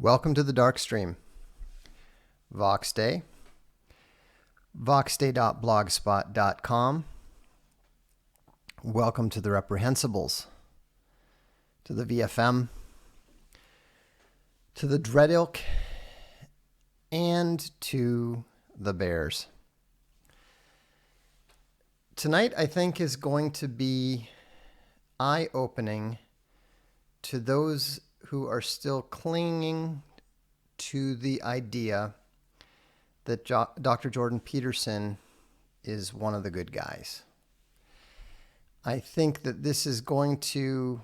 Welcome to the Darkstream. Vox Day. voxday.blogspot.com. Welcome to the Reprehensibles, to the VFM, to the Dread Ilk, and to the Bears. Tonight, I think, is going to be eye-opening to those who are still clinging to the idea that Dr. Jordan Peterson is one of the good guys. I think that this is going to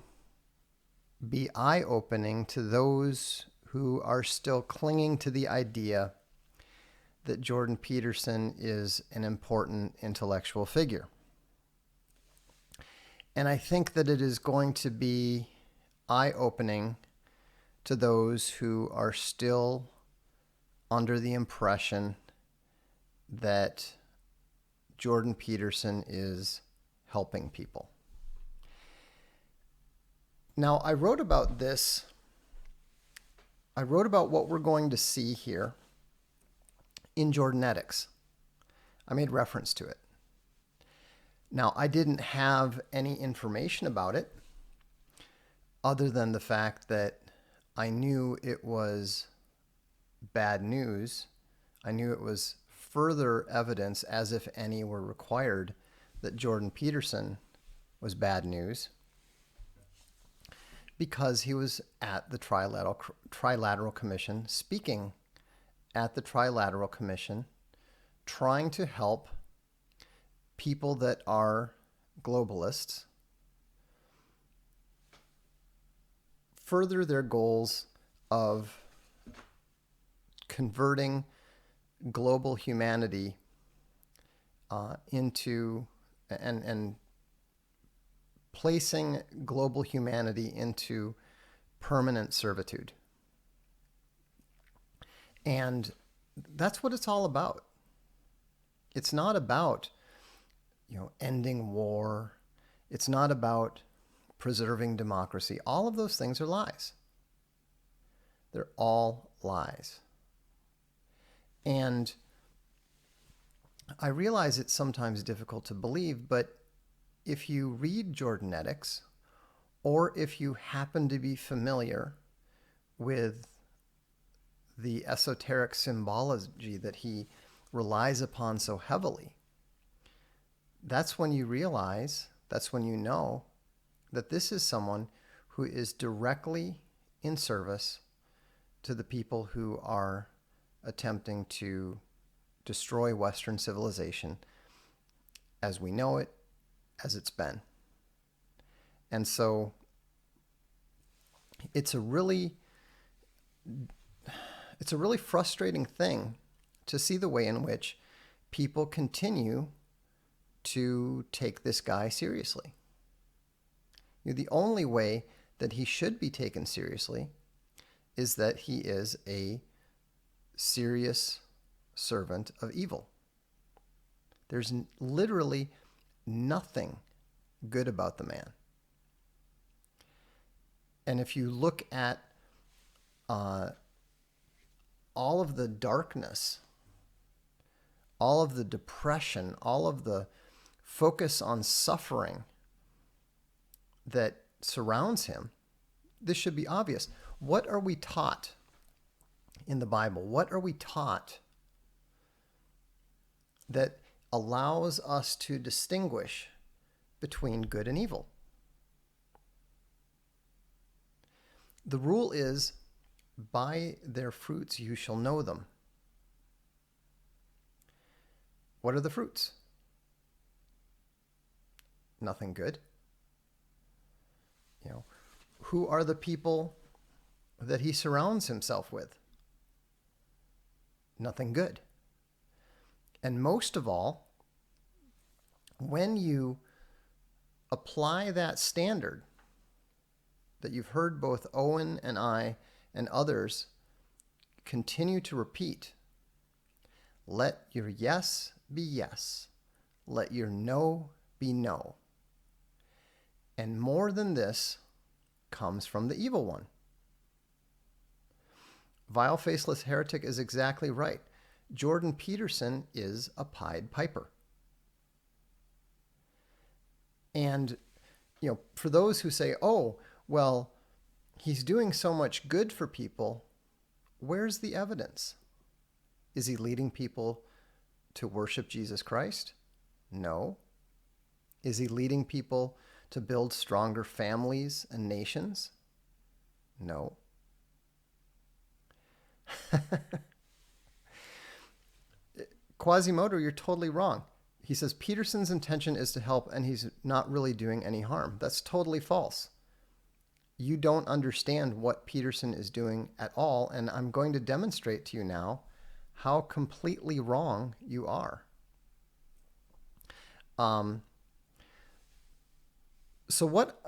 be eye-opening to those who are still clinging to the idea that Jordan Peterson is an important intellectual figure. And I think that it is going to be eye-opening to those who are still under the impression that Jordan Peterson is helping people. Now, I wrote about this. I wrote about what we're going to see here in Jordanetics. I made reference to it. Now, I didn't have any information about it other than the fact that I knew it was bad news. I knew it was further evidence, as if any were required, that Jordan Peterson was bad news, because he was at the Trilateral Commission, speaking at the Trilateral Commission, trying to help people that are globalists further their goals of converting global humanity into and placing global humanity into permanent servitude. And that's what it's all about. It's not about, ending war. It's not about preserving democracy. All of those things are lies. They're all lies. And I realize it's sometimes difficult to believe, but if you read Jordanetics, or if you happen to be familiar with the esoteric symbology that he relies upon so heavily, that's when you realize, that's when you know that this is someone who is directly in service to the people who are attempting to destroy Western civilization as we know it, as it's been. And so it's a really frustrating thing to see the way in which people continue to take this guy seriously. The only way that he should be taken seriously is that he is a serious servant of evil. There's literally nothing good about the man. And if you look at all of the darkness, all of the depression, all of the focus on suffering that surrounds him, this should be obvious. What are we taught in the Bible? What are we taught that allows us to distinguish between good and evil? The rule is, by their fruits you shall know them. What are the fruits? Nothing good. Who are the people that he surrounds himself with? Nothing good. And most of all, when you apply that standard that you've heard both Owen and I and others continue to repeat, let your yes be yes, let your no be no. And more than this comes from the evil one. Vile Faceless Heretic is exactly right. Jordan Peterson is a Pied Piper. And, for those who say, oh, well, he's doing so much good for people, where's the evidence? Is he leading people to worship Jesus Christ? No. Is he leading people to build stronger families and nations? No. Quasimodo, you're totally wrong. He says Peterson's intention is to help and he's not really doing any harm. That's totally false. You don't understand what Peterson is doing at all, and I'm going to demonstrate to you now how completely wrong you are. So what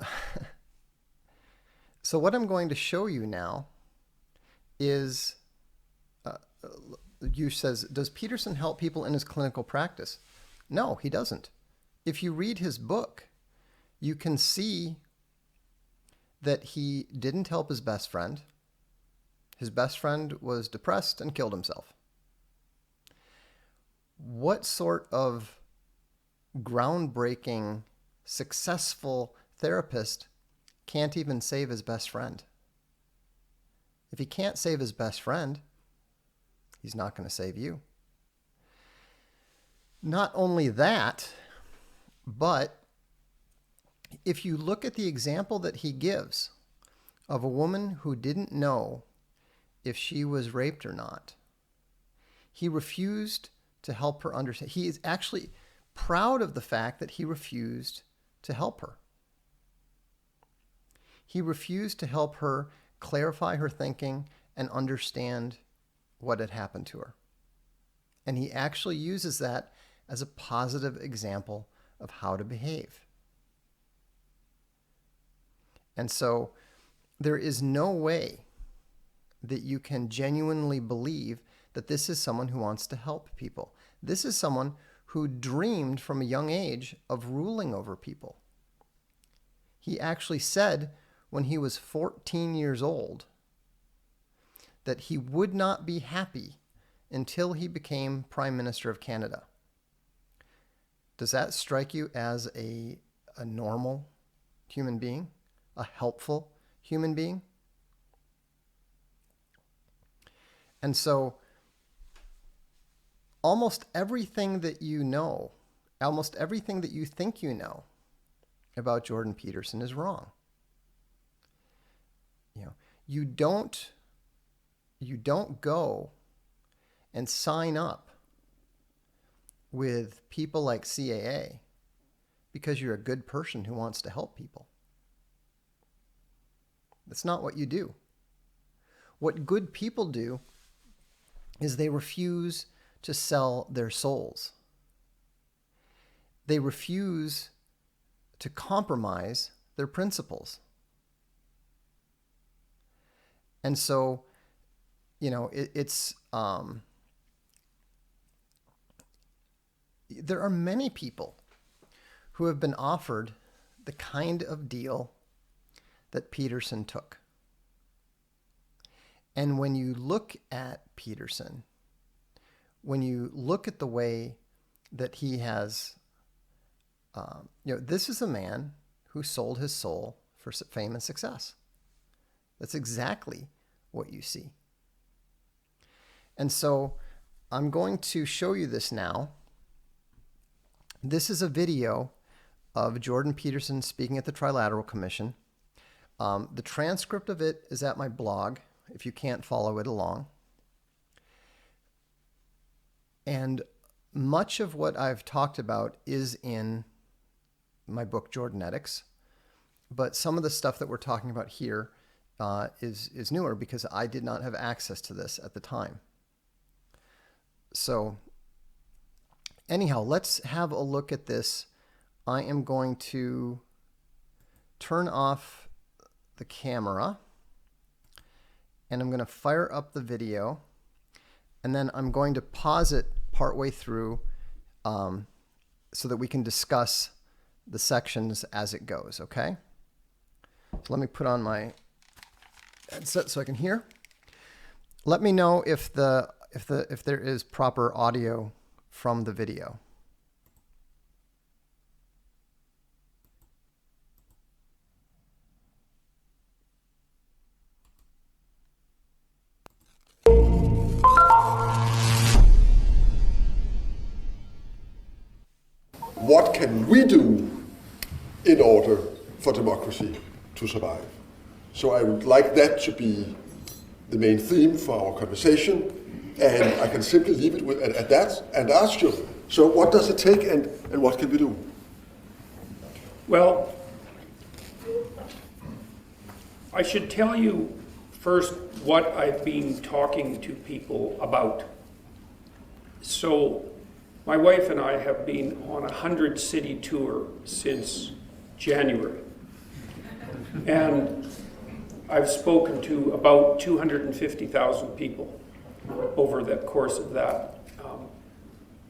I'm going to show you now is, you says, does Peterson help people in his clinical practice? No, he doesn't. If you read his book, you can see that he didn't help his best friend. His best friend was depressed and killed himself. What sort of groundbreaking, successful therapist can't even save his best friend? If he can't save his best friend, he's not going to save you. Not only that, but if you look at the example that he gives of a woman who didn't know if she was raped or not, he refused to help her understand. He is actually proud of the fact that he refused to help her. He refused to help her clarify her thinking and understand what had happened to her. And he actually uses that as a positive example of how to behave. And so there is no way that you can genuinely believe that this is someone who wants to help people. This is someone who dreamed from a young age of ruling over people. He actually said when he was 14 years old that he would not be happy until he became Prime Minister of Canada. Does that strike you as a normal human being? A helpful human being? And so almost everything that you know, almost everything that you think you know about Jordan Peterson is wrong. You don't go and sign up with people like CAA because you're a good person who wants to help people. That's not what you do. What good people do is they refuse to sell their souls. They refuse to compromise their principles. And so, there are many people who have been offered the kind of deal that Peterson took. And when you look at Peterson, when you look at the way that he has, this is a man who sold his soul for fame and success. That's exactly what you see. And so I'm going to show you this now. This is a video of Jordan Peterson speaking at the Trilateral Commission. The transcript of it is at my blog, if you can't follow it along. And much of what I've talked about is in my book, Jordanetics. But some of the stuff that we're talking about here is newer because I did not have access to this at the time. So anyhow, let's have a look at this. I am going to turn off the camera and I'm going to fire up the video, and then I'm going to pause it partway through so that we can discuss the sections as it goes, okay? So let me put on my headset so I can hear. Let me know if there is proper audio from the video. What can we do in order for democracy to survive? So I would like that to be the main theme for our conversation, and I can simply leave it at that and ask you, so what does it take and what can we do? Well, I should tell you first what I've been talking to people about. So my wife and I have been on a 100-city tour since January. And I've spoken to about 250,000 people over the course of that,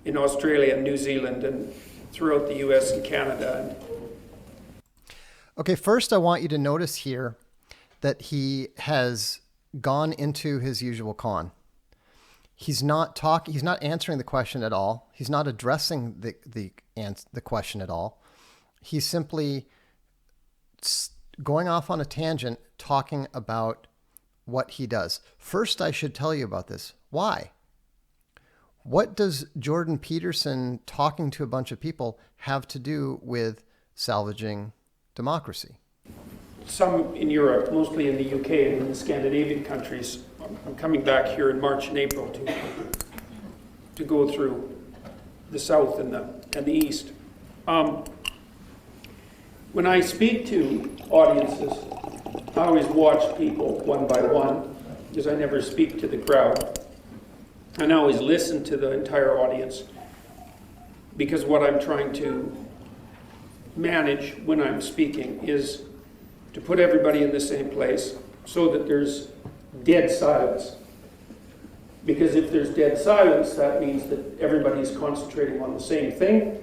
in Australia and New Zealand and throughout the US and Canada. Okay, first I want you to notice here that he has gone into his usual con. He's not answering the question at all. He's not addressing the question at all. He's simply going off on a tangent, talking about what he does. First, I should tell you about this. Why? What does Jordan Peterson talking to a bunch of people have to do with salvaging democracy? Some in Europe, mostly in the UK and in the Scandinavian countries. I'm coming back here in March and April to go through the South and the East. When I speak to audiences, I always watch people one by one, because I never speak to the crowd. And I always listen to the entire audience, because what I'm trying to manage when I'm speaking is to put everybody in the same place so that there's dead silence. Because if there's dead silence, that means that everybody's concentrating on the same thing,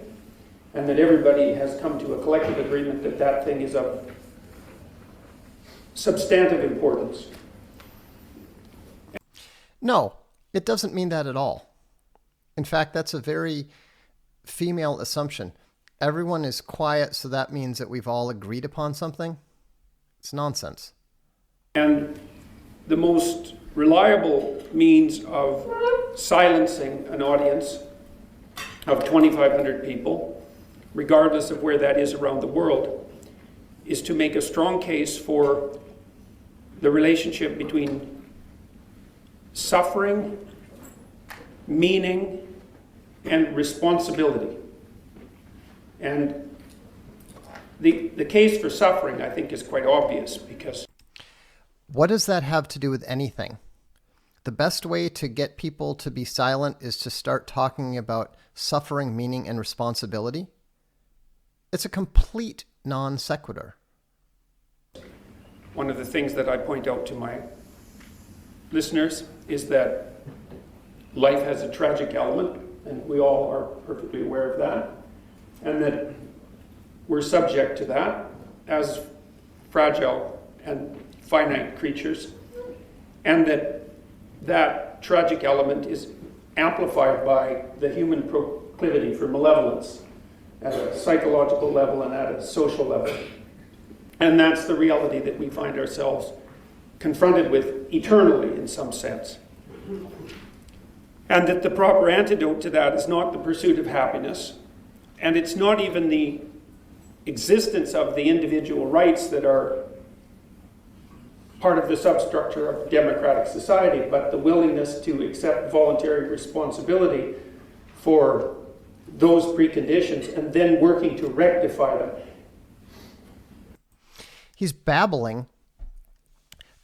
and that everybody has come to a collective agreement that that thing is of substantive importance. No, it doesn't mean that at all. In fact, that's a very female assumption. Everyone is quiet, so that means that we've all agreed upon something. It's nonsense. And the most reliable means of silencing an audience of 2,500 people, regardless of where that is around the world, is to make a strong case for the relationship between suffering, meaning, and responsibility. And the case for suffering, I think, is quite obvious, because... What does that have to do with anything? The best way to get people to be silent is to start talking about suffering, meaning, and responsibility. It's a complete non sequitur. One of the things that I point out to my listeners is that life has a tragic element, and we all are perfectly aware of that, and that we're subject to that as fragile and finite creatures, and that tragic element is amplified by the human proclivity for malevolence at a psychological level and at a social level. And that's the reality that we find ourselves confronted with eternally, in some sense. And that the proper antidote to that is not the pursuit of happiness, and it's not even the existence of the individual rights that are part of the substructure of democratic society, but the willingness to accept voluntary responsibility for those preconditions and then working to rectify them. He's babbling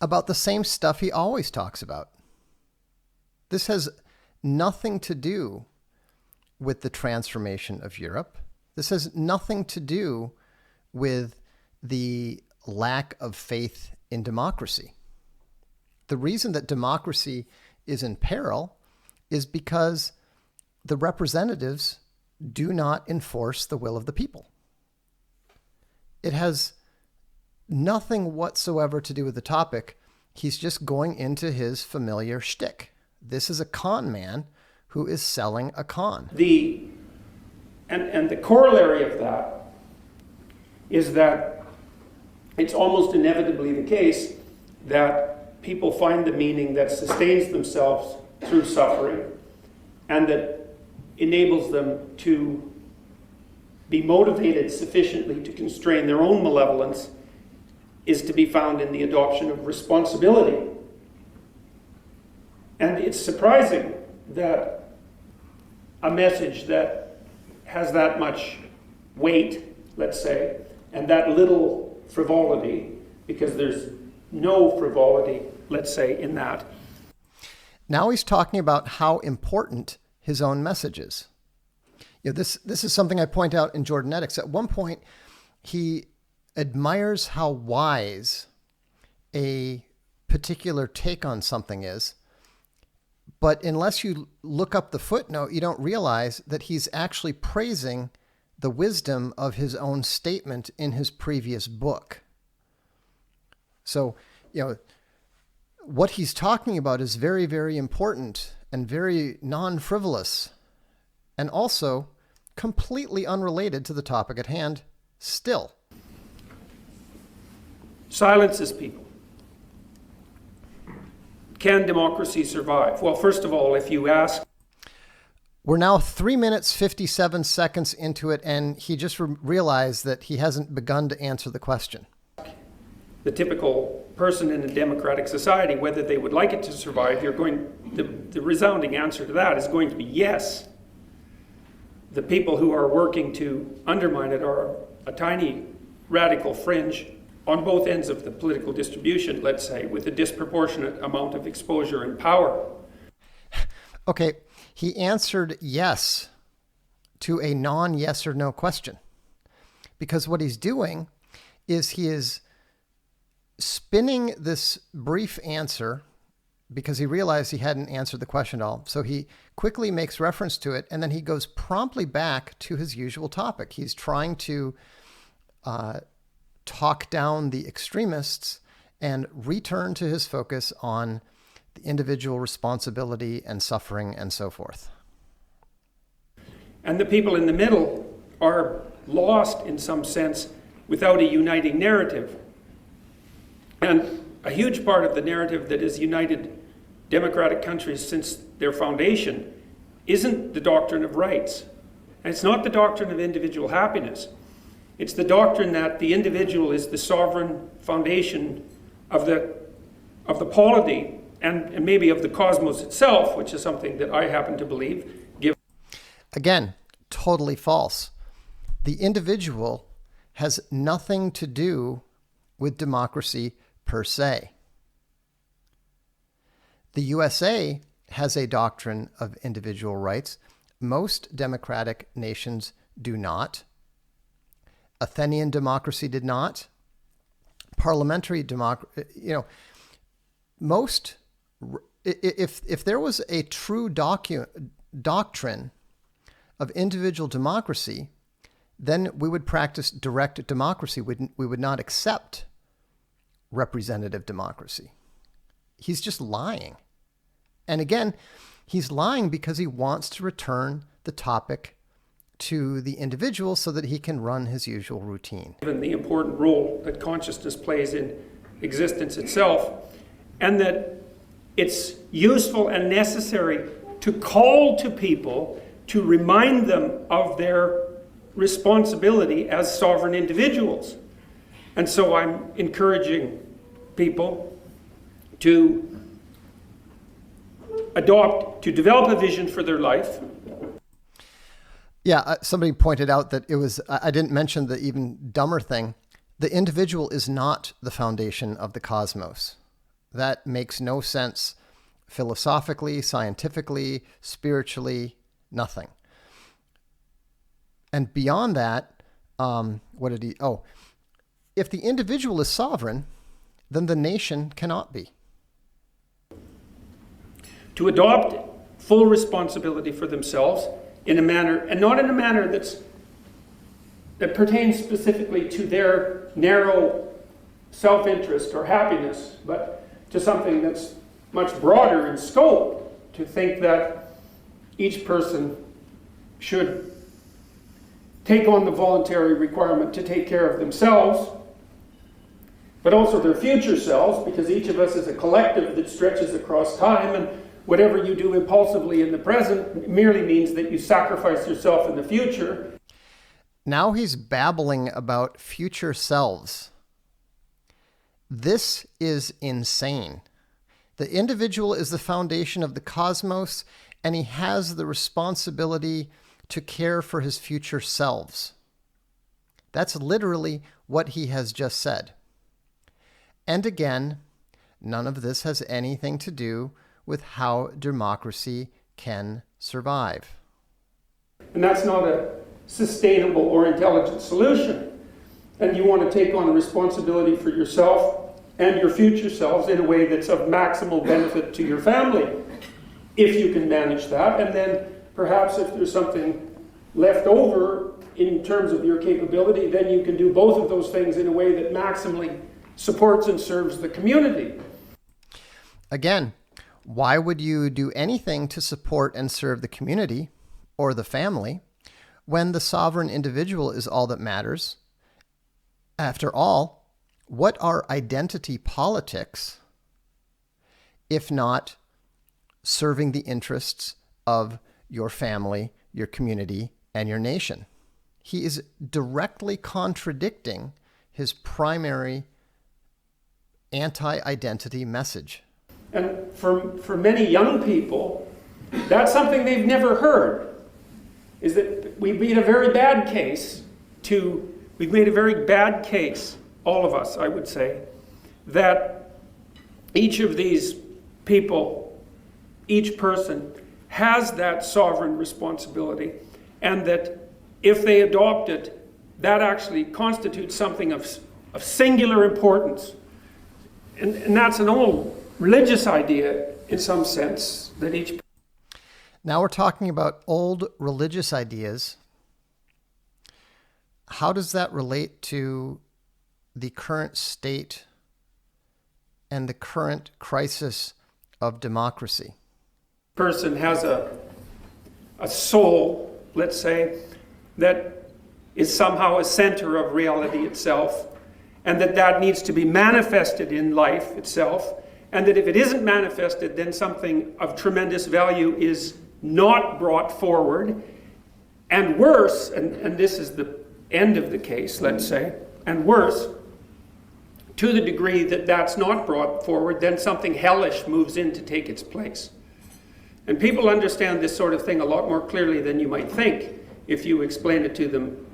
about the same stuff he always talks about. This has nothing to do with the transformation of Europe. This has nothing to do with the lack of faith in democracy. The reason that democracy is in peril is because the representatives do not enforce the will of the people. It has nothing whatsoever to do with the topic. He's just going into his familiar shtick. This is a con man who is selling a con. And the corollary of that is that it's almost inevitably the case that people find the meaning that sustains themselves through suffering and that enables them to be motivated sufficiently to constrain their own malevolence is to be found in the adoption of responsibility. And it's surprising that a message that has that much weight, let's say, and that little frivolity, because there's no frivolity, let's say, in that. Now he's talking about how important his own message is. This is something I point out in Jordanetics. At one point, he admires how wise a particular take on something is, but unless you look up the footnote, you don't realize that he's actually praising the wisdom of his own statement in his previous book. So, what he's talking about is very, very important and very non-frivolous, and also completely unrelated to the topic at hand still. Silences people. Can democracy survive? Well, first of all, if you ask... We're now 3 minutes, 57 seconds into it, and he just realized that he hasn't begun to answer the question. The typical person in a democratic society, whether they would like it to survive, the resounding answer to that is going to be yes. The people who are working to undermine it are a tiny radical fringe on both ends of the political distribution, let's say, with a disproportionate amount of exposure and power. Okay, he answered yes to a non-yes or no question. Because what he's doing is he is spinning this brief answer because he realized he hadn't answered the question at all. So he quickly makes reference to it, and then he goes promptly back to his usual topic. He's trying to talk down the extremists and return to his focus on the individual responsibility and suffering and so forth. And the people in the middle are lost in some sense without a uniting narrative. And a huge part of the narrative that has united democratic countries since their foundation isn't the doctrine of rights. And it's not the doctrine of individual happiness. It's the doctrine that the individual is the sovereign foundation of the polity and maybe of the cosmos itself, which is something that I happen to believe. Again, totally false. The individual has nothing to do with democracy per se. The USA has a doctrine of individual rights. Most democratic nations do not. Athenian democracy did not. Parliamentary democracy, if there was a true doctrine of individual democracy, then we would practice direct democracy. We would not accept representative democracy. He's just lying. And again, he's lying because he wants to return the topic to the individual so that he can run his usual routine. Given the important role that consciousness plays in existence itself, and that it's useful and necessary to call to people to remind them of their responsibility as sovereign individuals. And so I'm encouraging people to develop a vision for their life. Yeah, somebody pointed out that I didn't mention the even dumber thing. The individual is not the foundation of the cosmos. That makes no sense philosophically, scientifically, spiritually, nothing. And beyond that, if the individual is sovereign, then the nation cannot be. To adopt full responsibility for themselves in a manner, and not in a manner that pertains specifically to their narrow self-interest or happiness, but to something that's much broader in scope, to think that each person should take on the voluntary requirement to take care of themselves, but also their future selves, because each of us is a collective that stretches across time, and whatever you do impulsively in the present merely means that you sacrifice yourself in the future. Now he's babbling about future selves. This is insane. The individual is the foundation of the cosmos, and he has the responsibility to care for his future selves. That's literally what he has just said. And again, none of this has anything to do with how democracy can survive. And that's not a sustainable or intelligent solution. And you want to take on responsibility for yourself and your future selves in a way that's of maximal benefit to your family, if you can manage that. And then perhaps if there's something left over in terms of your capability, then you can do both of those things in a way that maximally supports and serves the community. Again, why would you do anything to support and serve the community or the family when the sovereign individual is all that matters? After all, what are identity politics if not serving the interests of your family, your community, and your nation? He is directly contradicting his primary anti-identity message. And for many young people, that's something they've never heard, is that we've made a very bad case, all of us, I would say, that each of these people, each person, has that sovereign responsibility, and that if they adopt it, that actually constitutes something of singular importance. And that's an old religious idea, in some sense, that each... Now we're talking about old religious ideas. How does that relate to the current state and the current crisis of democracy? Person has a soul, let's say, that is somehow a center of reality itself, and that needs to be manifested in life itself, and that if it isn't manifested, then something of tremendous value is not brought forward, and worse, and this is the end of the case, let's say, and worse, to the degree that that's not brought forward, then something hellish moves in to take its place. And people understand this sort of thing a lot more clearly than you might think if you explain it to them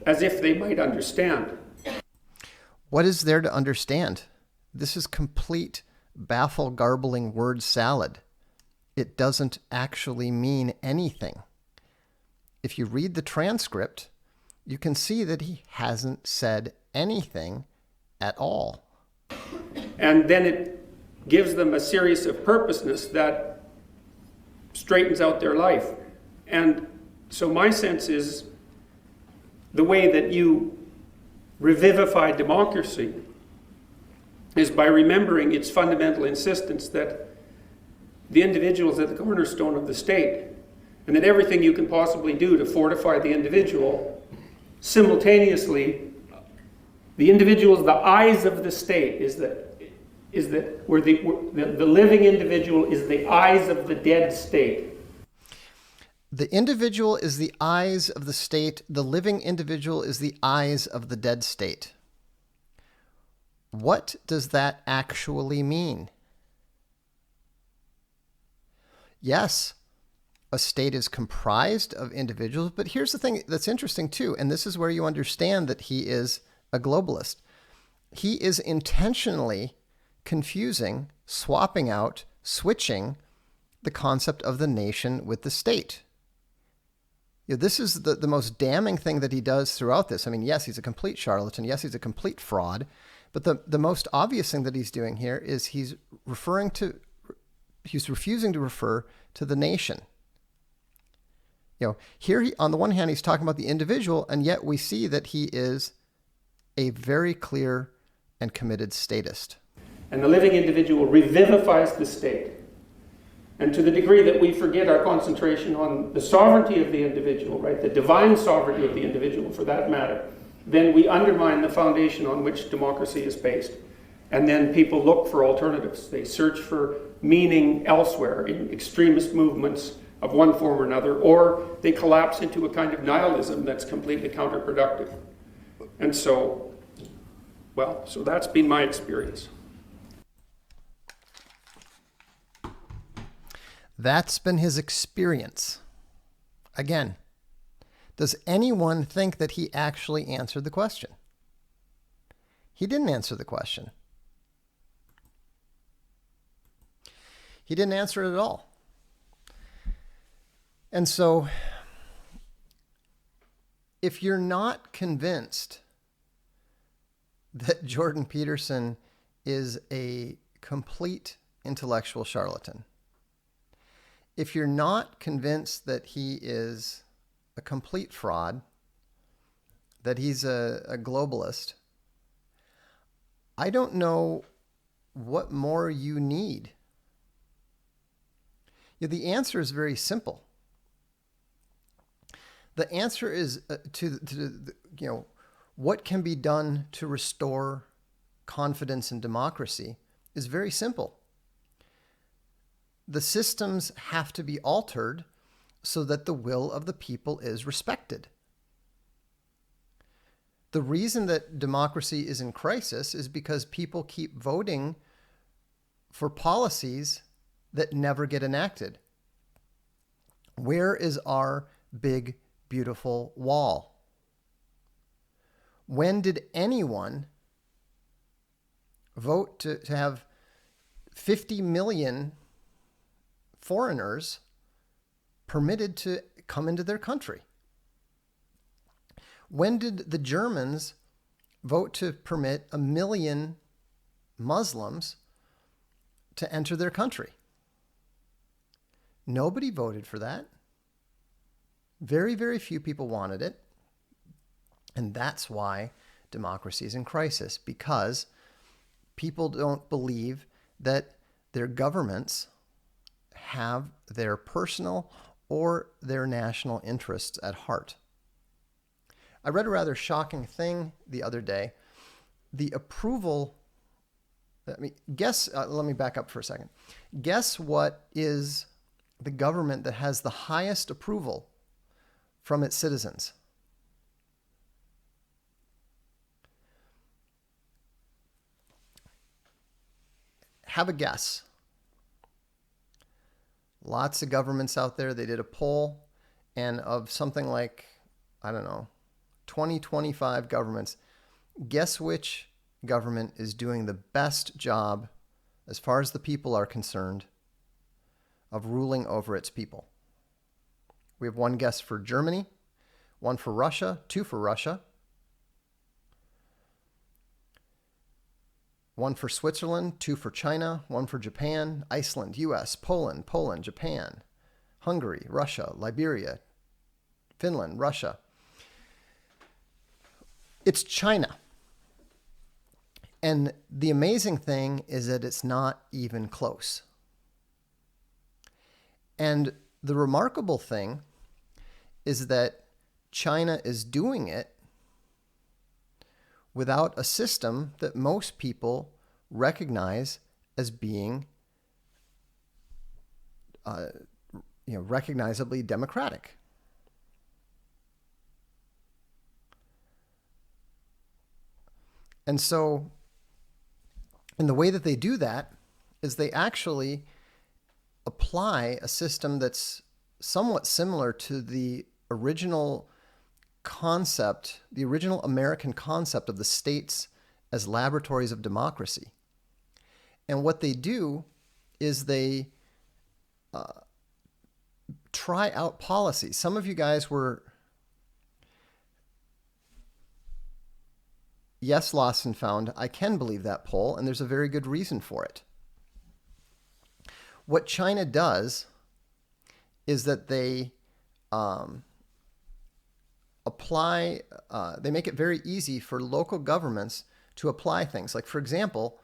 as if they might understand. What is there to understand? This is complete baffle-garbling word salad. It doesn't actually mean anything. If you read the transcript, you can see that he hasn't said anything at all. And then it gives them a series of purposeness that straightens out their life. And so my sense is the way that you revivify democracy is by remembering its fundamental insistence that the individual is at the cornerstone of the state, and that everything you can possibly do to fortify the individual, simultaneously, the individual is the eyes of the state, where the living individual is the eyes of the dead state. The individual is the eyes of the state. The living individual is the eyes of the dead state. What does that actually mean? Yes, a state is comprised of individuals, but here's the thing that's interesting too, and this is where you understand that he is a globalist. He is intentionally confusing, swapping out, switching the concept of the nation with the state. This is the most damning thing that he does throughout this. I mean, yes, he's a complete charlatan. Yes, he's a complete fraud. But the most obvious thing that he's doing here is he's refusing to refer to the nation. Here on the one hand, he's talking about the individual, and yet we see that he is a very clear and committed statist. And the living individual revivifies the state. And to the degree that we forget our concentration on the sovereignty of the individual, right, the divine sovereignty of the individual for that matter, then we undermine the foundation on which democracy is based. And then people look for alternatives. They search for meaning elsewhere in extremist movements of one form or another, or they collapse into a kind of nihilism that's completely counterproductive. And so, well, so that's been my experience. That's been his experience. Again, does anyone think that he actually answered the question? He didn't answer the question. He didn't answer it at all. And so, if you're not convinced that Jordan Peterson is a complete intellectual charlatan, if you're not convinced that he is a complete fraud, that he's a globalist, I don't know what more you need. The answer is very simple. The answer is what can be done to restore confidence in democracy is very simple. The systems have to be altered so that the will of the people is respected. The reason that democracy is in crisis is because people keep voting for policies that never get enacted. Where is our big, beautiful wall? When did anyone vote to have 50 million foreigners permitted to come into their country? When did the Germans vote to permit 1 million Muslims to enter their country? Nobody voted for that. Very, very few people wanted it. And that's why democracy is in crisis, because people don't believe that their governments have their personal or their national interests at heart. I read a rather shocking thing the other day. The approval, let me back up for a second. Guess what is the government that has the highest approval from its citizens? Have a guess. Lots of governments out there, they did a poll, and of something like, 20, 25 governments, guess which government is doing the best job, as far as the people are concerned, of ruling over its people? We have one guess for Germany, one for Russia, two for Russia, one for Switzerland, two for China, one for Japan, Iceland, US, Poland, Japan, Hungary, Russia, Liberia, Finland, Russia. It's China. And the amazing thing is that it's not even close. And the remarkable thing is that China is doing it without a system that most people recognize as being recognizably democratic. And so, and the way that they do that is they actually apply a system that's somewhat similar to the original concept, the original American concept of the states as laboratories of democracy. And what they do is they try out policies. Some of you guys were, yes, lost and found. I can believe that poll, and there's a very good reason for it. What China does is that they they make it very easy for local governments to apply things. Like, for example,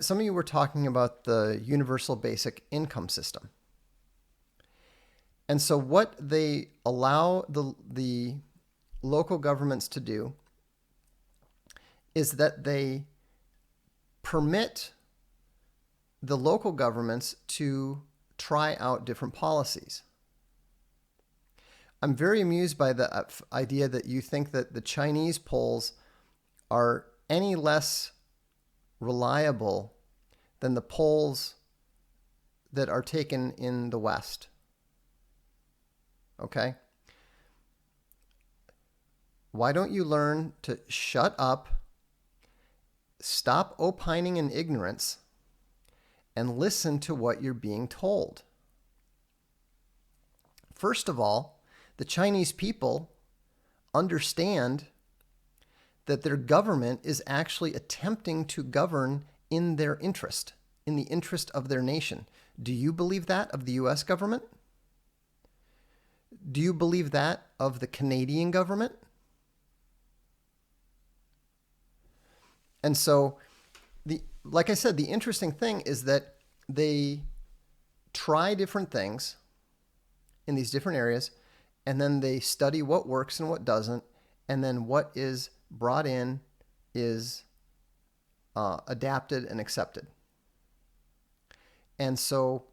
some of you were talking about the universal basic income system. And so what they allow the local governments to do is that they permit the local governments to try out different policies. I'm very amused by the idea that you think that the Chinese polls are any less reliable than the polls that are taken in the West. Okay? Why don't you learn to shut up, stop opining in ignorance, and listen to what you're being told? First of all, the Chinese people understand that their government is actually attempting to govern in their interest, in the interest of their nation. Do you believe that of the US government? Do you believe that of the Canadian government? And so, like I said, the interesting thing is that they try different things in these different areas, and then they study what works and what doesn't, and then what is brought in is adapted and accepted. And so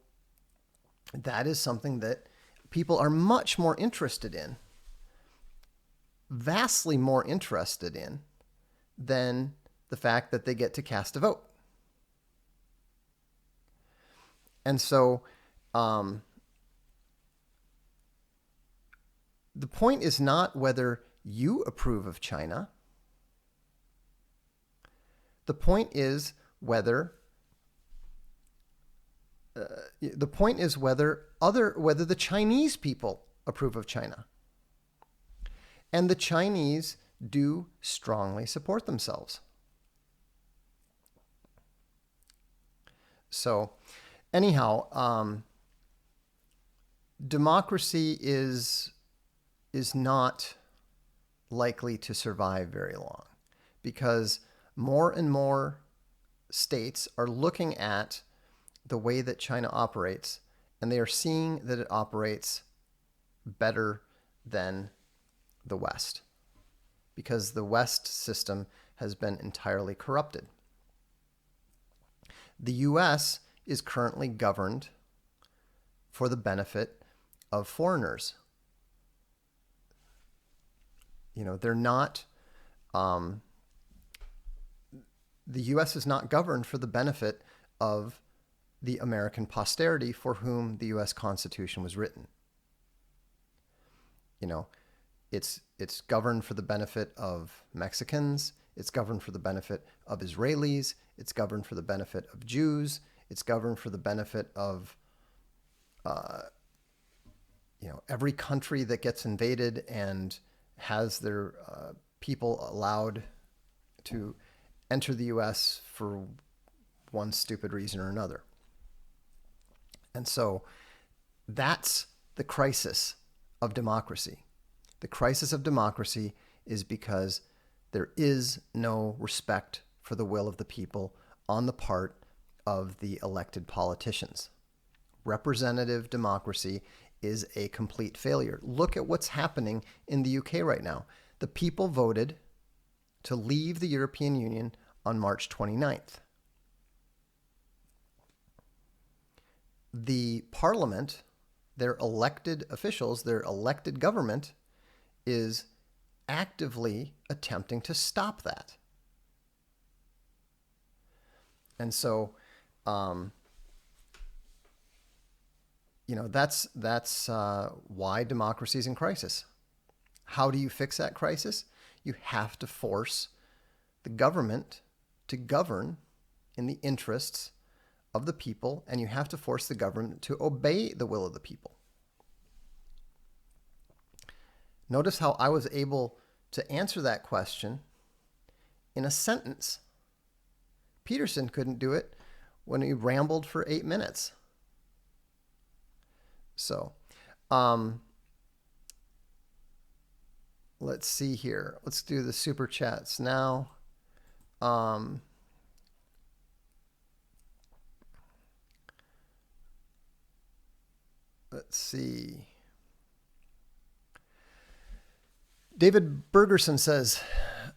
that is something that people are much more interested in, vastly more interested in, than the fact that they get to cast a vote. And so the point is not whether you approve of China. The point is whether whether the Chinese people approve of China. And the Chinese do strongly support themselves. So, anyhow, democracy is not likely to survive very long, because more and more states are looking at the way that China operates, and they are seeing that it operates better than the West, because the West system has been entirely corrupted. The US is currently governed for the benefit of foreigners. You know, they're not, the US is not governed for the benefit of the American posterity for whom the US Constitution was written. You know, it's governed for the benefit of Mexicans, it's governed for the benefit of Israelis, it's governed for the benefit of Jews, it's governed for the benefit of every country that gets invaded and has their people allowed to enter the US for one stupid reason or another. And so that's the crisis of democracy. The crisis of democracy is because there is no respect for the will of the people on the part of the elected politicians. Representative democracy is a complete failure. Look at what's happening in the UK right now. The people voted to leave the European Union on March 29th. The parliament, their elected officials, their elected government, is actively attempting to stop that. And so, that's why democracy is in crisis. How do you fix that crisis? You have to force the government to govern in the interests of the people, and you have to force the government to obey the will of the people. Notice how I was able to answer that question in a sentence. Peterson couldn't do it when he rambled for 8 minutes. So, let's see here. Let's do the super chats now. Let's see. David Bergerson says,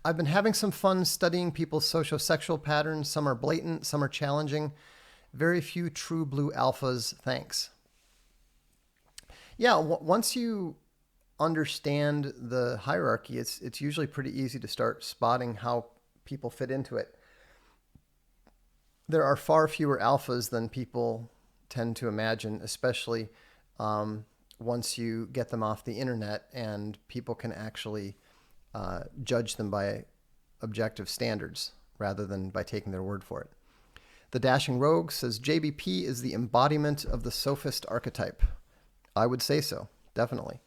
I've been having some fun studying people's sociosexual patterns. Some are blatant, some are challenging. Very few true blue alphas. Thanks. Yeah, once you understand the hierarchy, it's usually pretty easy to start spotting how people fit into it. There are far fewer alphas than people tend to imagine, especially once you get them off the internet and people can actually judge them by objective standards rather than by taking their word for it. The Dashing Rogue says JBP is the embodiment of the sophist archetype. I would say so, definitely.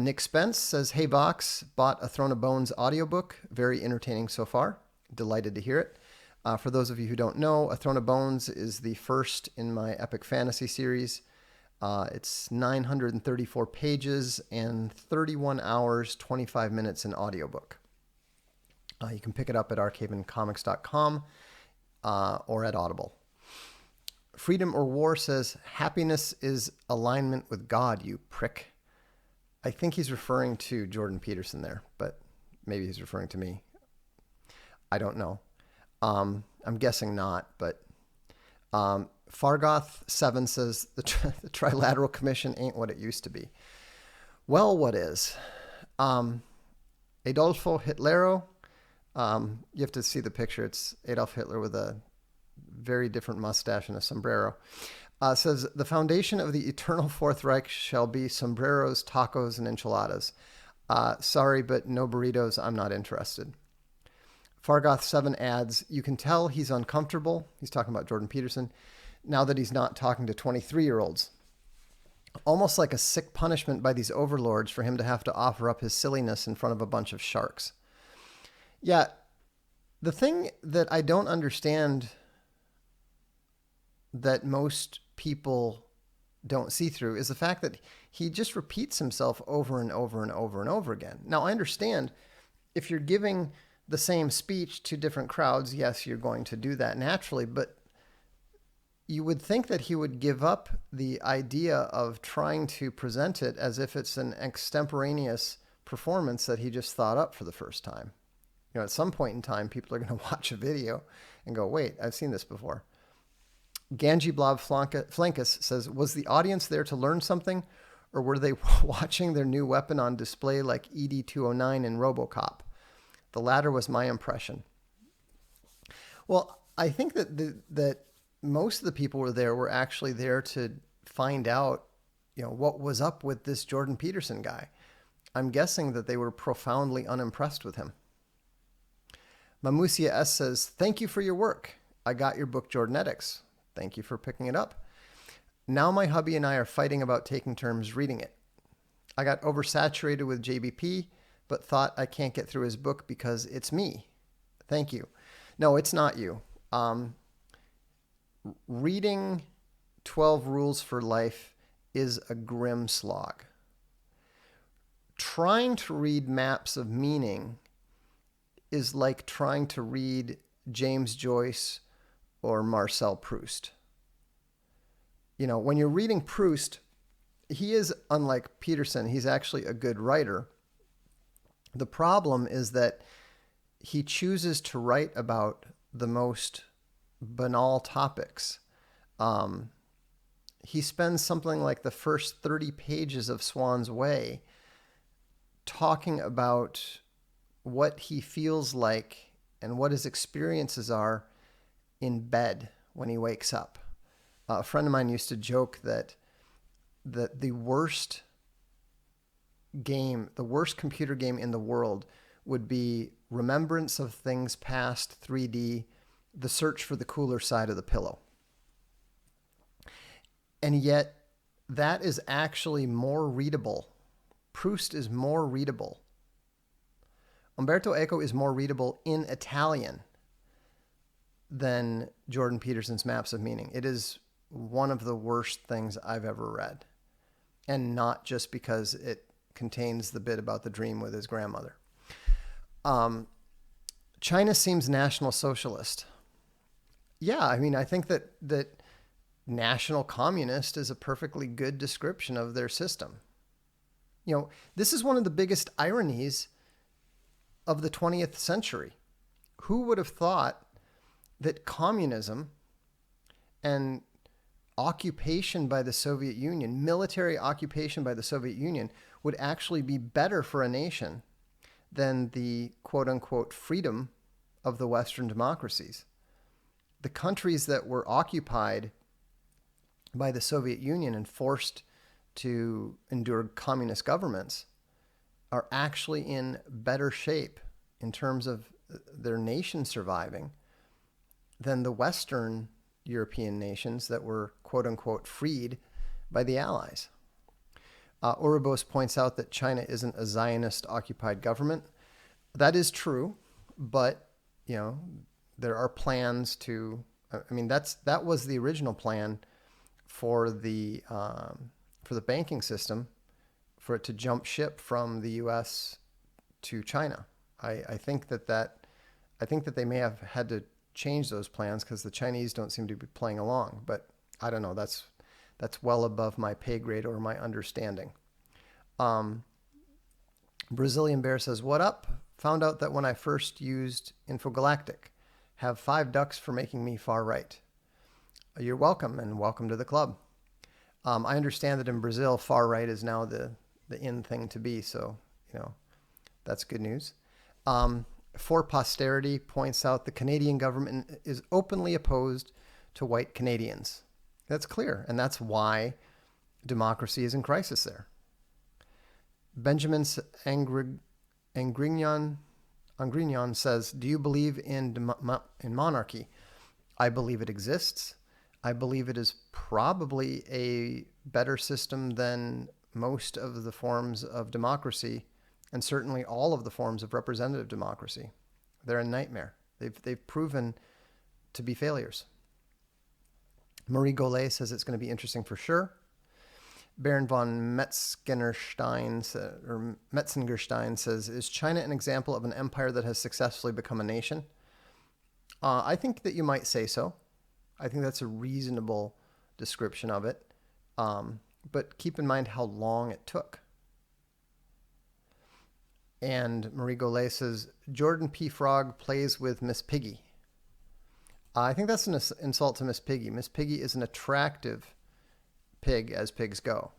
Nick Spence says, hey Vox, bought a Throne of Bones audiobook. Very entertaining so far. Delighted to hear it. For those of you who don't know, A Throne of Bones is the first in my epic fantasy series. It's 934 pages and 31 hours, 25 minutes in audiobook. You can pick it up at archavencomics.com or at Audible. Freedom or War says, happiness is alignment with God, you prick. I think he's referring to Jordan Peterson there, but maybe he's referring to me. I don't know. I'm guessing not, but Fargoth7 says the Trilateral Commission ain't what it used to be. Well, what is? Adolfo Hitlero, you have to see the picture. It's Adolf Hitler with a very different mustache and a sombrero. Says, the foundation of the eternal Fourth Reich shall be sombreros, tacos, and enchiladas. Sorry, but no burritos. I'm not interested. Fargoth7 adds, you can tell he's uncomfortable. He's talking about Jordan Peterson. Now that he's not talking to 23-year-olds. Almost like a sick punishment by these overlords for him to have to offer up his silliness in front of a bunch of sharks. Yeah, the thing that I don't understand that most people don't see through is the fact that he just repeats himself over and over and over and over again. Now, I understand if you're giving the same speech to different crowds, yes, you're going to do that naturally, but you would think that he would give up the idea of trying to present it as if it's an extemporaneous performance that he just thought up for the first time. You know, at some point in time, people are going to watch a video and go, wait, I've seen this before. Ganji Blob Flankus says, was the audience there to learn something, or were they watching their new weapon on display like ED-209 in RoboCop? The latter was my impression. Well, I think that most of the people were actually there to find out, you know, what was up with this Jordan Peterson guy. I'm guessing that they were profoundly unimpressed with him. Mamusia S says, thank you for your work. I got your book, Jordanetics. Thank you for picking it up. Now my hubby and I are fighting about taking turns reading it. I got oversaturated with JBP, but thought I can't get through his book because it's me. Thank you. No, it's not you. Reading 12 Rules for Life is a grim slog. Trying to read Maps of Meaning is like trying to read James Joyce or Marcel Proust. You know, when you're reading Proust, he is, unlike Peterson, he's actually a good writer. The problem is that he chooses to write about the most banal topics. He spends something like the first 30 pages of Swan's Way talking about what he feels like and what his experiences are in bed when he wakes up. A friend of mine used to joke that the worst game, the worst computer game in the world would be Remembrance of Things Past 3D, the search for the cooler side of the pillow. And yet that is actually more readable. Proust is more readable. Umberto Eco is more readable in Italian than Jordan Peterson's Maps of Meaning. It is one of the worst things I've ever read. And not just because it contains the bit about the dream with his grandmother. China seems National Socialist. Yeah, I mean, I think that national communist is a perfectly good description of their system. This is one of the biggest ironies of the 20th century. Who would have thought that communism and occupation by the Soviet Union, military occupation by the Soviet Union, would actually be better for a nation than the quote-unquote freedom of the Western democracies? The countries that were occupied by the Soviet Union and forced to endure communist governments are actually in better shape in terms of their nation surviving than the Western European nations that were quote-unquote freed by the Allies. Ouroboros points out that China isn't a Zionist-occupied government. That is true, but there are plans to. I mean, that was the original plan for the banking system, for it to jump ship from the U.S. to China. I think that they may have had to change those plans because the Chinese don't seem to be playing along. But I don't know. That's well above my pay grade or my understanding. Brazilian Bear says, "What up? Found out that when I first used Infogalactic, have 5 ducks for making me far right." You're welcome, and welcome to the club. I understand that in Brazil, far right is now the in thing to be, so that's good news. For Posterity points out the Canadian government is openly opposed to white Canadians. That's clear, and that's why democracy is in crisis there. Benjamin Angrignon says, "Do you believe in monarchy?" I believe it exists. I believe it is probably a better system than most of the forms of democracy, and certainly all of the forms of representative democracy. They're a nightmare. They've proven to be failures. Marie Golay says it's going to be interesting for sure. Baron von Metzengerstein says, "Is China an example of an empire that has successfully become a nation?" I think that you might say so. I think that's a reasonable description of it. But keep in mind how long it took. And Marie Golay says, "Jordan P. Frog plays with Miss Piggy." I think that's an insult to Miss Piggy. Miss Piggy is an attractive pig as pigs go.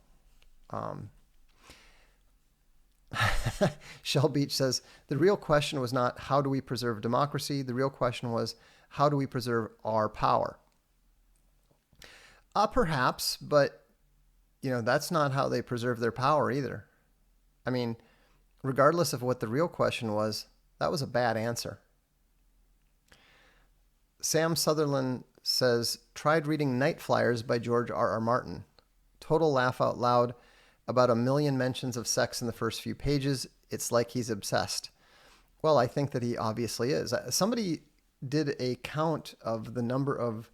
Shell Beach says, "The real question was not how do we preserve democracy? The real question was how do we preserve our power?" Perhaps, but that's not how they preserve their power either. I mean, regardless of what the real question was, that was a bad answer. Sam Sutherland says, "Tried reading Night Flyers by George R.R. Martin. Total laugh out loud. About 1 million mentions of sex in the first few pages. It's like he's obsessed." Well, I think that he obviously is. Somebody did a count of the number of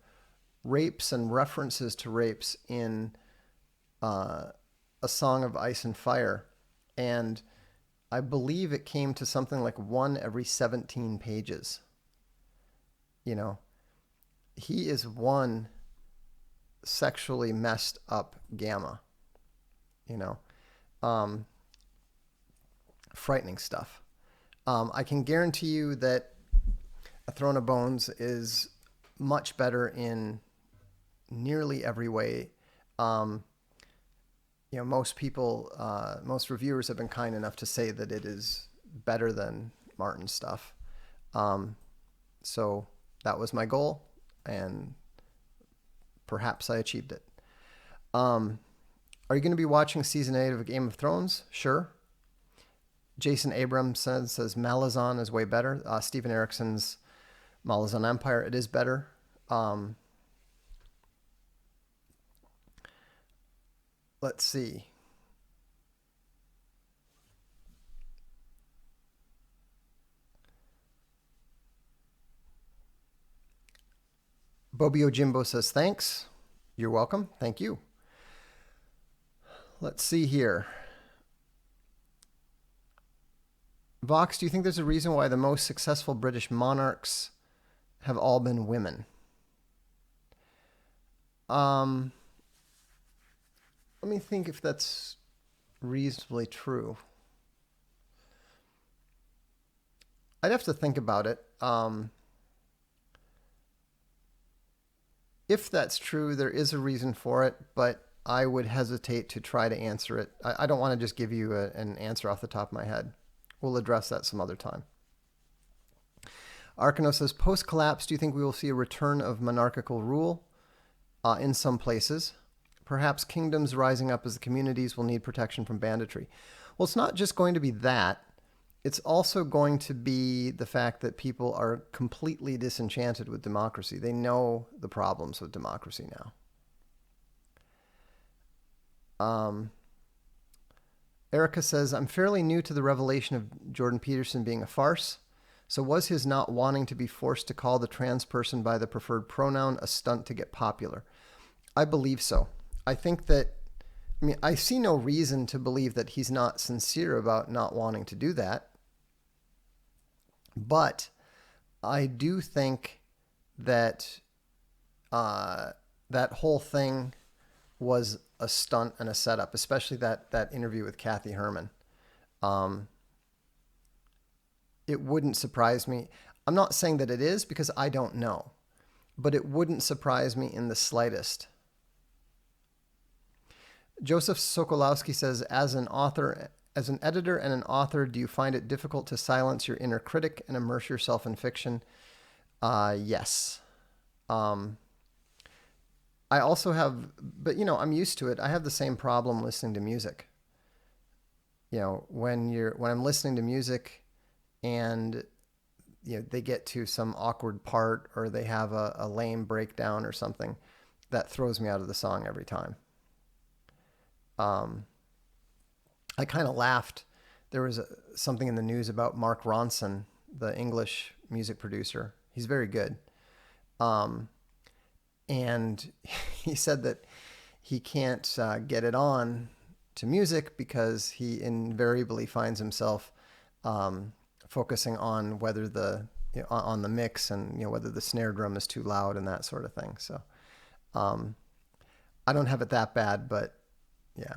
rapes and references to rapes in A Song of Ice and Fire, and I believe it came to something like 1 every 17 pages. He is one sexually messed up gamma. Frightening stuff. I can guarantee you that A Throne of Bones is much better in nearly every way. Most people, most reviewers have been kind enough to say that it is better than Martin's stuff. So that was my goal, and perhaps I achieved it. Are you going to be watching season 8 of Game of Thrones? Sure. Jason Abrams says Malazan is way better. Stephen Erickson's Malazan Empire, it is better. Let's see. Bobio Jimbo says, "Thanks." You're welcome. Thank you. Let's see here. Vox, do you think there's a reason why the most successful British monarchs have all been women? Um, Let me think if that's reasonably true. I'd have to think about it. If that's true, there is a reason for it, but I would hesitate to try to answer it. I don't want to just give you an answer off the top of my head. We'll address that some other time. Arkano says, post-collapse, do you think we will see a return of monarchical rule in some places? Perhaps kingdoms rising up as the communities will need protection from banditry. Well, it's not just going to be that. It's also going to be the fact that people are completely disenchanted with democracy. They know the problems with democracy now. Erica says, I'm fairly new to the revelation of Jordan Peterson being a farce. So was his not wanting to be forced to call the trans person by the preferred pronoun a stunt to get popular? I believe so. I think that, I see no reason to believe that he's not sincere about not wanting to do that. But I do think that that whole thing was a stunt and a setup, especially that interview with Kathy Herman. It wouldn't surprise me. I'm not saying that it is because I don't know, but it wouldn't surprise me in the slightest. Joseph Sokolowski says, as an editor and an author, do you find it difficult to silence your inner critic and immerse yourself in fiction? Yes. I also have, but I'm used to it. I have the same problem listening to music. When I'm listening to music and they get to some awkward part or they have a lame breakdown or something, that throws me out of the song every time. I kind of laughed. There was something in the news about Mark Ronson, the English music producer. He's very good. And he said that he can't get it on to music because he invariably finds himself focusing on whether on the mix and whether the snare drum is too loud and that sort of thing. So I don't have it that bad, but yeah.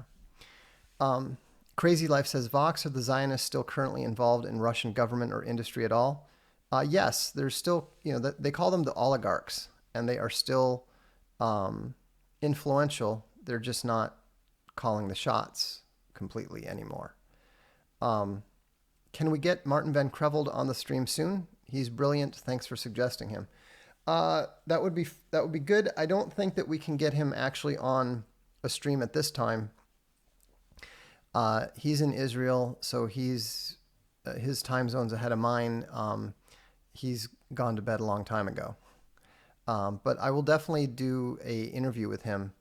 Crazy Life says, Vox, are the Zionists still currently involved in Russian government or industry at all? Yes, there's still, they call them the oligarchs, and they are still influential. They're just not calling the shots completely anymore. Can we get Martin Van Creveld on the stream soon? He's brilliant. Thanks for suggesting him. That would be good. I don't think that we can get him actually on a stream at this time. He's in Israel, so his time zone's ahead of mine. He's gone to bed a long time ago. But I will definitely do a interview with him.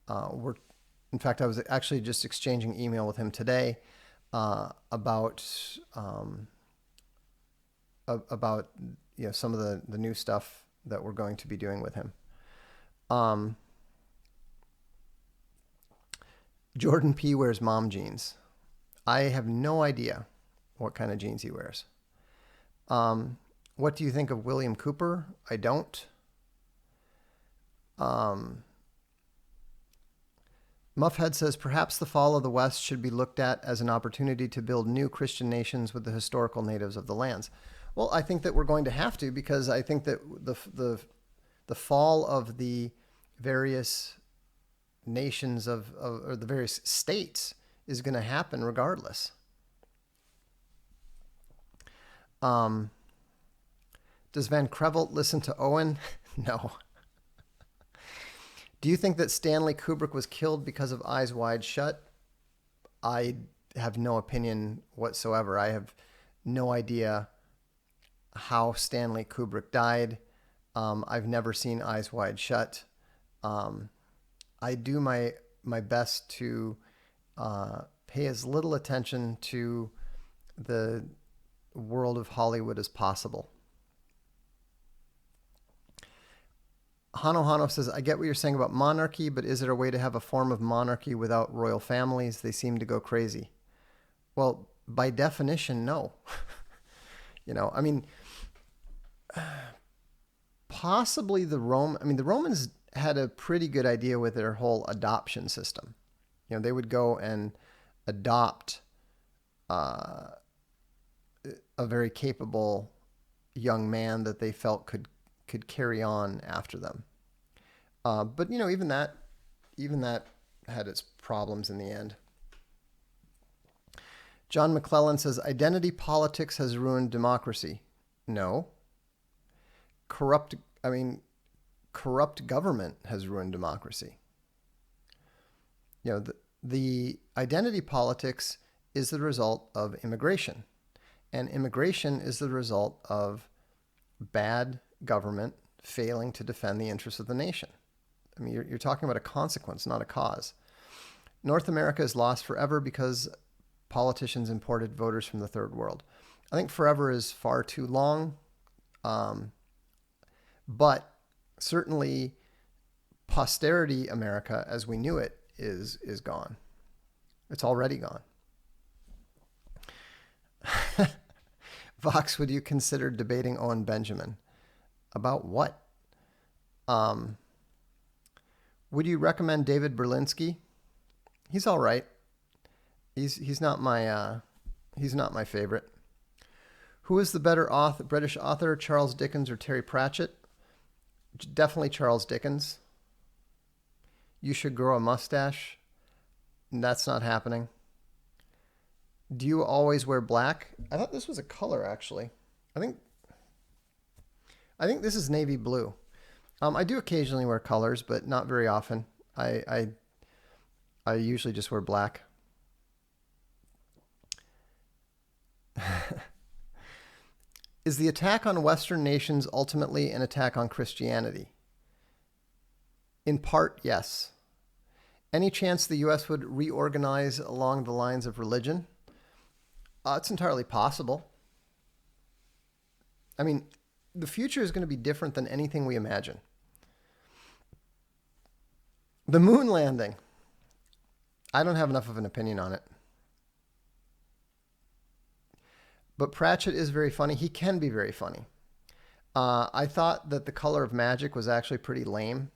In fact, I was actually just exchanging email with him today about some of the new stuff that we're going to be doing with him. Jordan P. wears mom jeans. I have no idea what kind of jeans he wears. What do you think of William Cooper? I don't. Muffhead says, perhaps the fall of the West should be looked at as an opportunity to build new Christian nations with the historical natives of the lands. Well, I think that we're going to have to, because I think that the fall of the various nations or the various states is going to happen regardless. Does Van Creveld listen to Owen? No. Do you think that Stanley Kubrick was killed because of Eyes Wide Shut? I have no opinion whatsoever. I have no idea how Stanley Kubrick died. I've never seen Eyes Wide Shut. I do my best to pay as little attention to the world of Hollywood as possible. Hano says, I get what you're saying about monarchy, but is there a way to have a form of monarchy without royal families? They seem to go crazy. Well, by definition, no. Possibly the Romans had a pretty good idea with their whole adoption system. They would go and adopt a very capable young man that they felt could carry on after them. But even that had its problems in the end. John McClellan says identity politics has ruined democracy. No. Corrupt government has ruined democracy. The identity politics is the result of immigration. And immigration is the result of bad government failing to defend the interests of the nation. I mean, you're talking about a consequence, not a cause. North America is lost forever because politicians imported voters from the third world. I think forever is far too long, but certainly posterity America as we knew it is gone. It's already gone. Vox, would you consider debating Owen Benjamin? About what? Would you recommend David Berlinski? He's all right. He's not my favorite. Who is the better British author, Charles Dickens or Terry Pratchett? Definitely Charles Dickens. You should grow a mustache. That's not happening. Do you always wear black? I thought this was a color, actually. I think this is navy blue. I do occasionally wear colors, but not very often. I usually just wear black. Is the attack on Western nations ultimately an attack on Christianity? In part, yes. Any chance the U.S. would reorganize along the lines of religion? It's entirely possible. I mean, the future is going to be different than anything we imagine. The moon landing. I don't have enough of an opinion on it. But Pratchett is very funny. He can be very funny. I thought that The Color of Magic was actually pretty lame.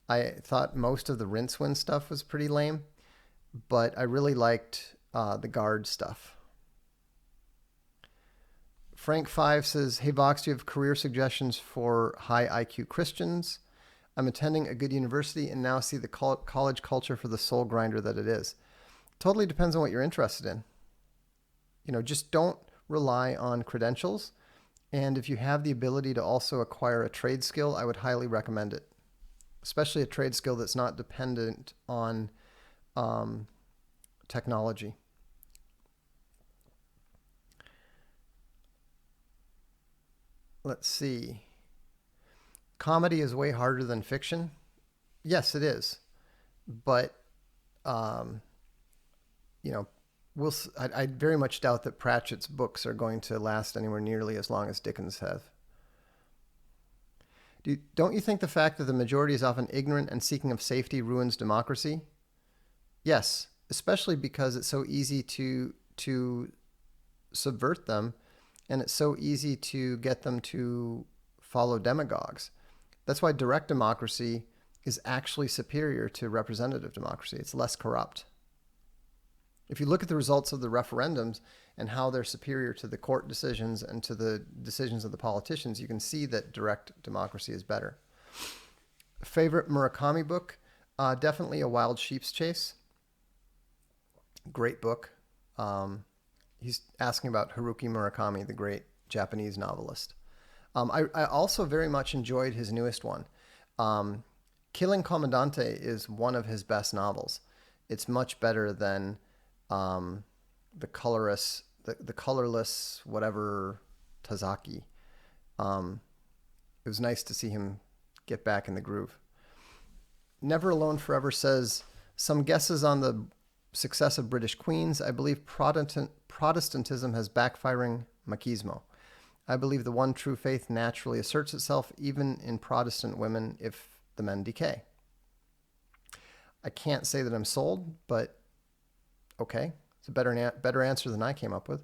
I thought most of the Rincewind stuff was pretty lame. But I really liked the Guard stuff. Frank 5 says, hey Vox, do you have career suggestions for high IQ Christians? I'm attending a good university and now see the college culture for the soul grinder that it is. Totally depends on what you're interested in. Just don't rely on credentials. And if you have the ability to also acquire a trade skill, I would highly recommend it. Especially a trade skill that's not dependent on technology. Let's see. Comedy is way harder than fiction. Yes, it is. But, I very much doubt that Pratchett's books are going to last anywhere nearly as long as Dickens have. Don't you think the fact that the majority is often ignorant and seeking of safety ruins democracy? Yes, especially because it's so easy to subvert them. And it's so easy to get them to follow demagogues. That's why direct democracy is actually superior to representative democracy. It's less corrupt. If you look at the results of the referendums and how they're superior to the court decisions and to the decisions of the politicians, you can see that direct democracy is better. Favorite Murakami book? Definitely A Wild Sheep's Chase. Great book. He's asking about Haruki Murakami, the great Japanese novelist. I also very much enjoyed his newest one. Killing Commandante is one of his best novels. It's much better than the colorless whatever Tazaki. It was nice to see him get back in the groove. Never Alone Forever says, some guesses on the success of British Queens. I believe Protestantism has backfiring machismo. I believe the one true faith naturally asserts itself even in Protestant women if the men decay. I can't say that I'm sold, but okay. It's a better answer than I came up with.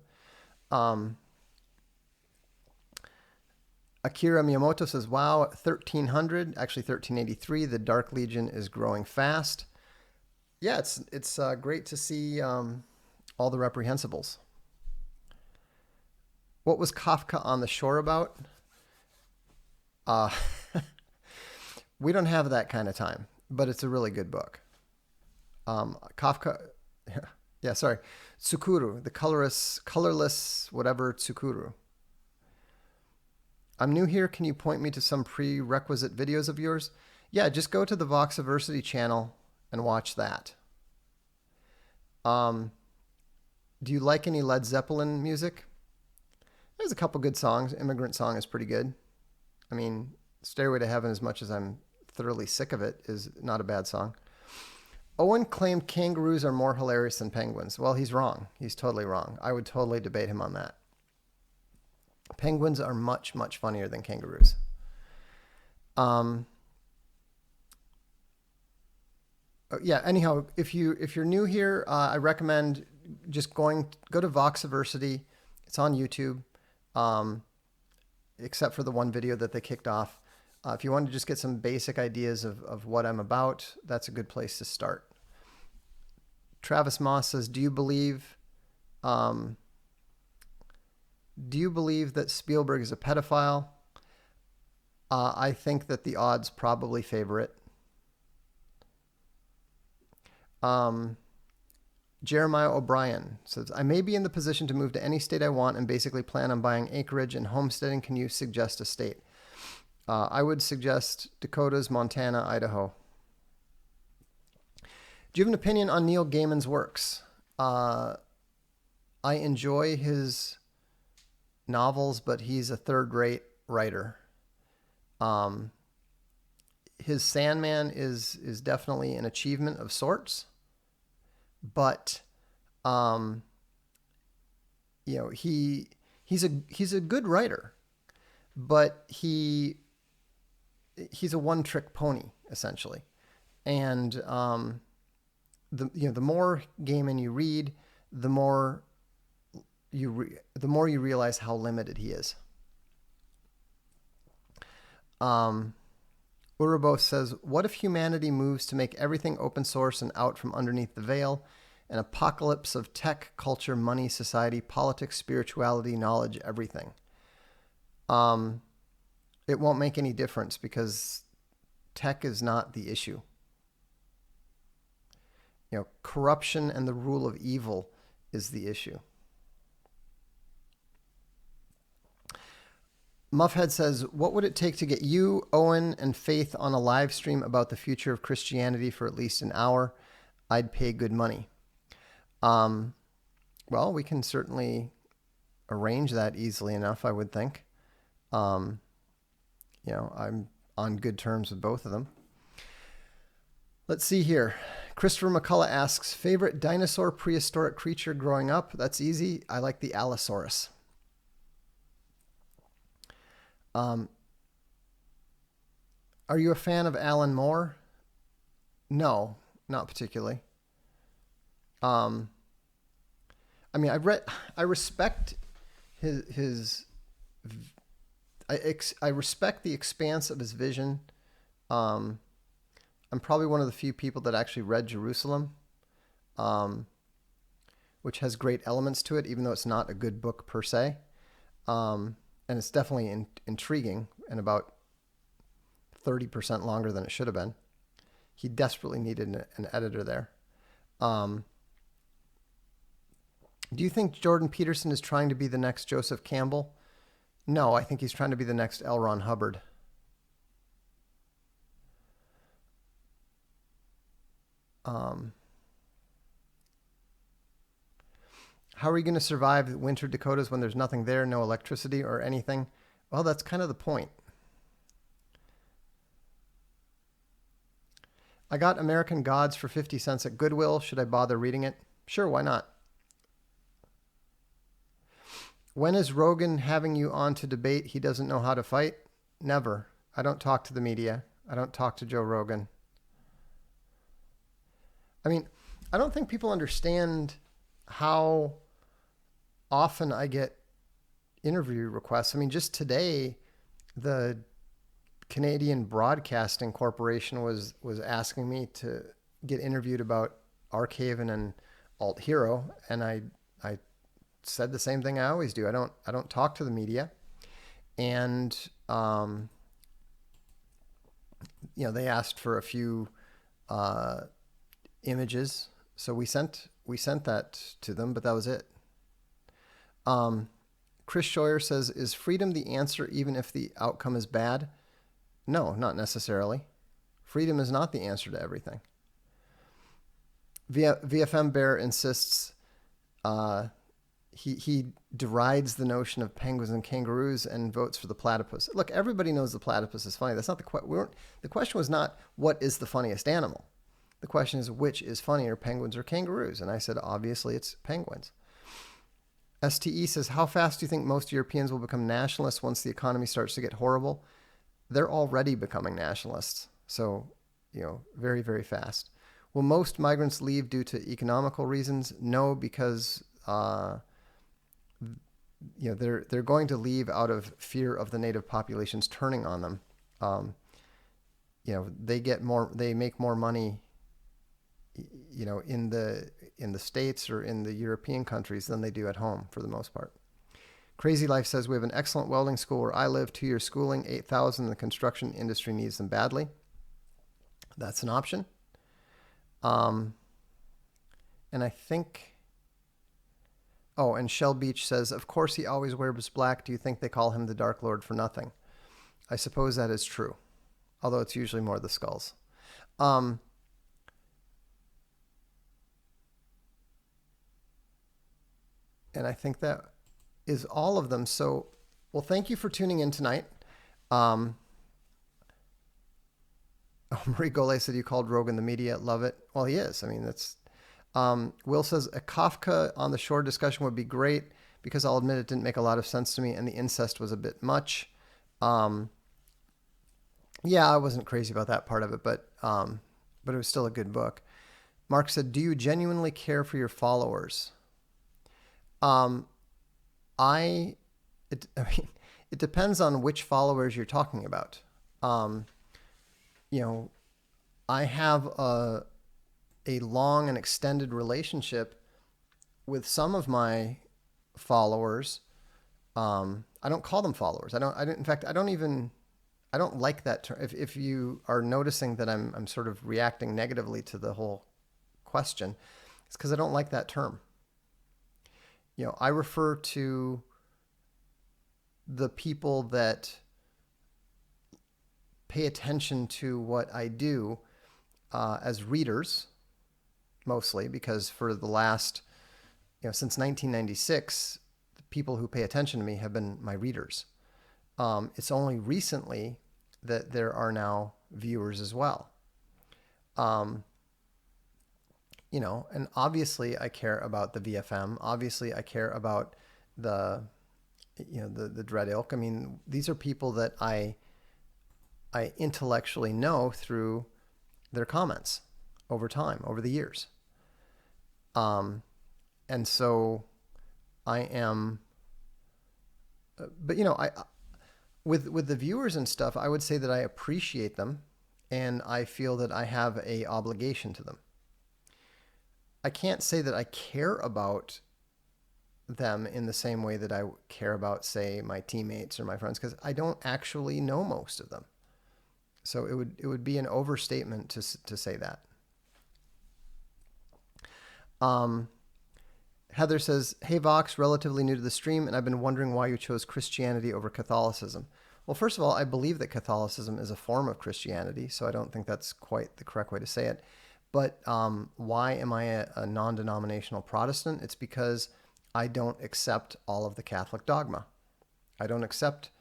Akira Miyamoto says, wow, 1300, actually 1383, the Dark Legion is growing fast. Yeah, it's great to see all the reprehensibles. What was Kafka on the Shore about? Uh, we don't have that kind of time, but it's a really good book. Kafka, yeah, sorry. Tsukuru, the colorless whatever Tsukuru. I'm new here. Can you point me to some prerequisite videos of yours? Yeah, just go to the Voxiversity channel and watch that. Do you like any Led Zeppelin music? There's a couple good songs. Immigrant Song is pretty good. I mean, Stairway to Heaven, as much as I'm thoroughly sick of it, is not a bad song. Owen claimed kangaroos are more hilarious than penguins. Well, he's wrong. He's totally wrong. I would totally debate him on that. Penguins are much, much funnier than kangaroos. Yeah, anyhow, if you're new here, I recommend just go to Voxiversity. It's on YouTube, except for the one video that they kicked off. If you want to just get some basic ideas of what I'm about, that's a good place to start. Travis Moss says, do you believe that Spielberg is a pedophile? I think that the odds probably favor it. Jeremiah O'Brien says, I may be in the position to move to any state I want and basically plan on buying acreage and homesteading. Can you suggest a state? I would suggest Dakotas, Montana, Idaho. Do you have an opinion on Neil Gaiman's works? I enjoy his novels, but he's a third-rate writer. His Sandman is definitely an achievement of sorts, but he's a good writer, but he's a one-trick pony essentially, and the more Gaiman you read, the more you realize how limited he is. Urubos says, what if humanity moves to make everything open source and out from underneath the veil? An apocalypse of tech, culture, money, society, politics, spirituality, knowledge, everything. It won't make any difference because tech is not the issue. Corruption and the rule of evil is the issue. Muffhead says, what would it take to get you, Owen, and Faith on a live stream about the future of Christianity for at least an hour? I'd pay good money. Well, we can certainly arrange that easily enough, I would think. I'm on good terms with both of them. Let's see here. Christopher McCullough asks, favorite dinosaur prehistoric creature growing up? That's easy. I like the Allosaurus. Are you a fan of Alan Moore? No, not particularly. I respect I respect the expanse of his vision. I'm probably one of the few people that actually read Jerusalem, which has great elements to it, even though it's not a good book per se. And it's definitely intriguing and about 30% longer than it should have been. He desperately needed an editor there. Do you think Jordan Peterson is trying to be the next Joseph Campbell? No, I think he's trying to be the next L. Ron Hubbard. How are you going to survive the winter Dakotas when there's nothing there, no electricity or anything? Well, that's kind of the point. I got American Gods for 50 cents at Goodwill. Should I bother reading it? Sure, why not? When is Rogan having you on to debate he doesn't know how to fight? Never. I don't talk to the media. I don't talk to Joe Rogan. I mean, I don't think people understand how often I get interview requests. I mean, just today, the Canadian Broadcasting Corporation was asking me to get interviewed about Archaven and Alt Hero, and I said the same thing I always do. I don't talk to the media, and they asked for a few uh, images, so we sent that to them, but that was it. Um, Chris Scheuer says, "Is freedom the answer even if the outcome is bad?" No, not necessarily. Freedom is not the answer to everything. VFM Bear insists uh, he derides the notion of penguins and kangaroos and votes for the platypus. Look, everybody knows the platypus is funny. That's not the question. The question was not what is the funniest animal. The question is which is funnier, penguins or kangaroos? And I said obviously it's penguins. STE says, how fast do you think most Europeans will become nationalists once the economy starts to get horrible? They're already becoming nationalists. So, very, very fast. Will most migrants leave due to economical reasons? No, because they're going to leave out of fear of the native populations turning on them. They make more money, in the States or in the European countries than they do at home for the most part. Crazy Life says, we have an excellent welding school where I live, 2 years schooling, 8,000. The construction industry needs them badly. That's an option. And I think, and Shell Beach says, of course he always wears black. Do you think they call him the Dark Lord for nothing? I suppose that is true, although it's usually more the skulls. And I think that is all of them. So, well, thank you for tuning in tonight. Marie Gole said you called Rogan the media. Love it. Well, he is. I mean, that's... Will says a Kafka on the Shore discussion would be great because I'll admit it didn't make a lot of sense to me and the incest was a bit much. Yeah, I wasn't crazy about that part of it, but it was still a good book. Mark said, do you genuinely care for your followers? It depends on which followers you're talking about. I have a long and extended relationship with some of my followers. I don't call them followers. In fact, I don't like that term. If you are noticing that I'm sort of reacting negatively to the whole question, it's because I don't like that term. I refer to the people that pay attention to what I do as readers, mostly, because for the last, since 1996, the people who pay attention to me have been my readers. It's only recently that there are now viewers as well. And obviously I care about the VFM. Obviously I care about the Dread Ilk. I mean, these are people that I intellectually know through their comments over time, over the years. And so I am, but with the viewers and stuff, I would say that I appreciate them and I feel that I have a obligation to them. I can't say that I care about them in the same way that I care about, say, my teammates or my friends, because I don't actually know most of them. So it would be an overstatement to say that. Heather says, hey Vox, relatively new to the stream, and I've been wondering why you chose Christianity over Catholicism. Well, first of all, I believe that Catholicism is a form of Christianity, so I don't think that's quite the correct way to say it. But why am I a non-denominational Protestant? It's because I don't accept all of the Catholic dogma. I don't accept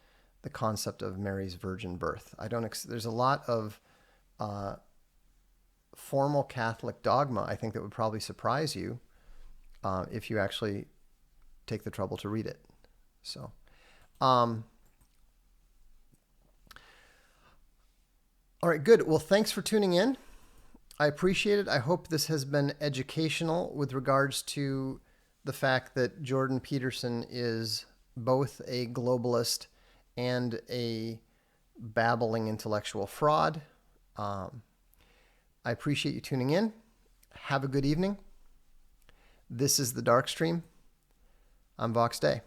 the concept of Mary's virgin birth. There's a lot of formal Catholic dogma, I think, that would probably surprise you if you actually take the trouble to read it. So, all right, good. Well, thanks for tuning in. I appreciate it. I hope this has been educational with regards to the fact that Jordan Peterson is both a globalist and a babbling intellectual fraud. I appreciate you tuning in. Have a good evening. This is the Darkstream. I'm Vox Day.